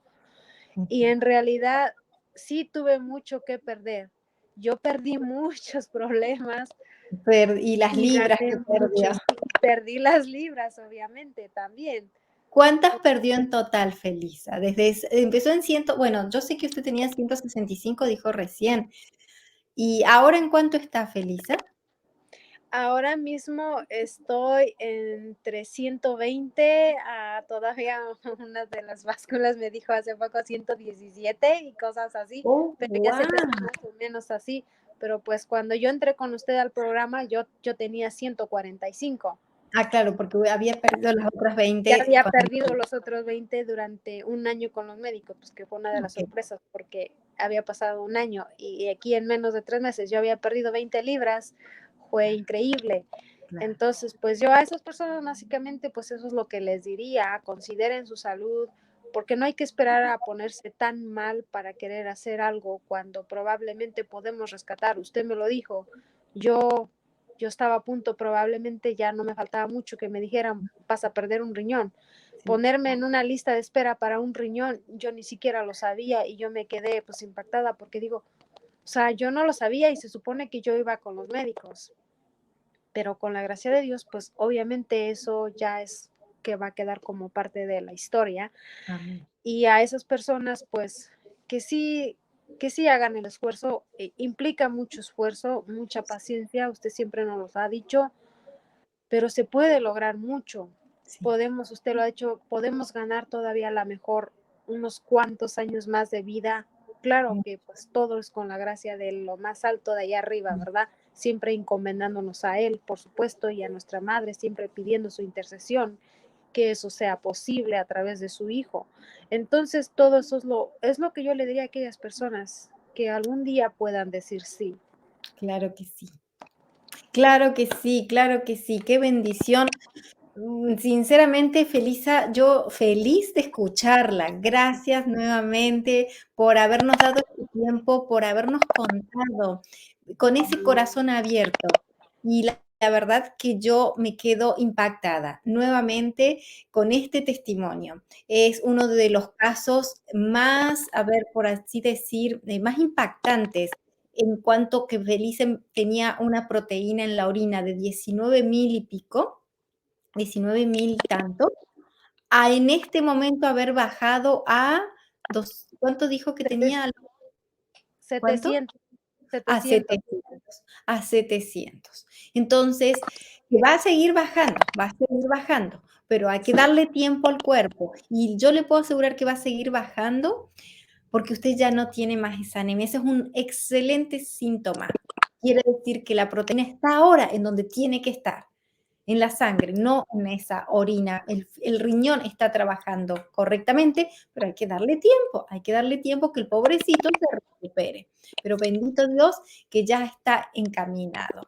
Y en realidad sí tuve mucho que perder. Yo perdí muchos problemas Y las y libras gané que perdió. muchos. Perdí las libras, obviamente, también. ¿Cuántas perdió en total, Felisa? Empezó en 100, bueno, yo sé que usted tenía 165, dijo recién. ¿Y ahora en cuánto está, Felisa? Ahora mismo estoy entre 120 a todavía una de las básculas me dijo hace poco 117 y cosas así, Oh, pero ya se quedó guau. más o menos así. Pero pues cuando yo entré con usted al programa, yo tenía 145. Ah, claro, porque había perdido las otras Ya 20 había con perdido los otros 20 durante un año con los médicos, pues que fue una de las okey, sorpresas, porque había pasado un año y aquí en menos de 3 meses yo había perdido 20 libras, fue increíble. claro. Entonces, pues yo a esas personas básicamente, pues eso es lo que les diría, consideren su salud, porque no hay que esperar a ponerse tan mal para querer hacer algo cuando probablemente podemos rescatar. Usted me lo dijo, yo, yo estaba a punto, probablemente ya no me faltaba mucho que me dijeran, vas a perder un riñón. Sí, Ponerme en una lista de espera para un riñón, yo ni siquiera lo sabía y yo me quedé pues impactada porque digo, o sea, yo no lo sabía y se supone que yo iba con los médicos, pero con la gracia de Dios, pues obviamente eso ya es que va a quedar como parte de la historia. amén. Y a esas personas, pues, que sí hagan el esfuerzo, implica mucho esfuerzo, mucha paciencia, usted siempre nos lo ha dicho, pero se puede lograr mucho. Sí, Podemos, usted lo ha dicho, podemos ganar todavía a la mejor unos cuantos años más de vida. Claro que pues todo es con la gracia de lo más alto de allá arriba, ¿verdad? Siempre encomendándonos a Él, por supuesto, y a nuestra Madre, siempre pidiendo su intercesión, que eso sea posible a través de su Hijo. Entonces, todo eso es lo que yo le diría a aquellas personas que algún día puedan decir sí. claro que sí. Claro que sí, claro que sí. Qué bendición. Sinceramente, Felisa, yo feliz de escucharla. Gracias nuevamente por habernos dado este tiempo, por habernos contado con ese corazón abierto. Y la verdad que yo me quedo impactada nuevamente con este testimonio. Es uno de los casos más, a ver, por así decir, más impactantes en cuanto que Felice tenía una proteína en la orina de 19.000 y pico, 19.000 y tanto, a en este momento haber bajado a ¿cuánto dijo que tenía? ¿Cuánto? 700, A 700. 700, a 700. Entonces, que va a seguir bajando, va a seguir bajando, pero hay que darle tiempo al cuerpo. Y yo le puedo asegurar que va a seguir bajando porque usted ya no tiene más esa anemia. Ese es un excelente síntoma. Quiere decir que la proteína está ahora en donde tiene que estar, en la sangre, no en esa orina. El riñón está trabajando correctamente, pero hay que darle tiempo que el pobrecito se recupere. Pero bendito Dios que ya está encaminado.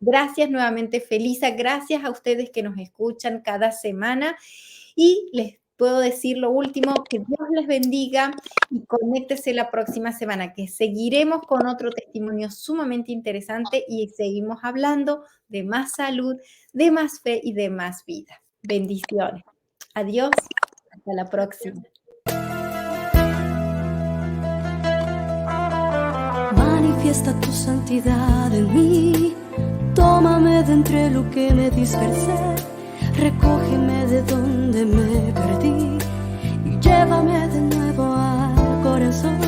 Gracias nuevamente, Felisa. Gracias a ustedes que nos escuchan cada semana. Y les puedo decir lo último, que Dios les bendiga y conéctese la próxima semana, que seguiremos con otro testimonio sumamente interesante y seguimos hablando de más salud, de más fe y de más vida. Bendiciones. Adiós. Hasta la próxima. Manifiesta tu santidad en mí, tómame de entre lo que me dispersé, recógeme de donde me perdí y llévame de nuevo al corazón.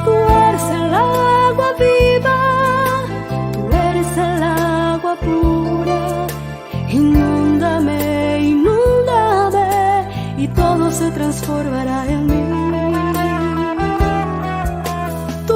Tú eres el agua viva, tú eres el agua pura, inúndame, inúndame y todo se transformará en mí.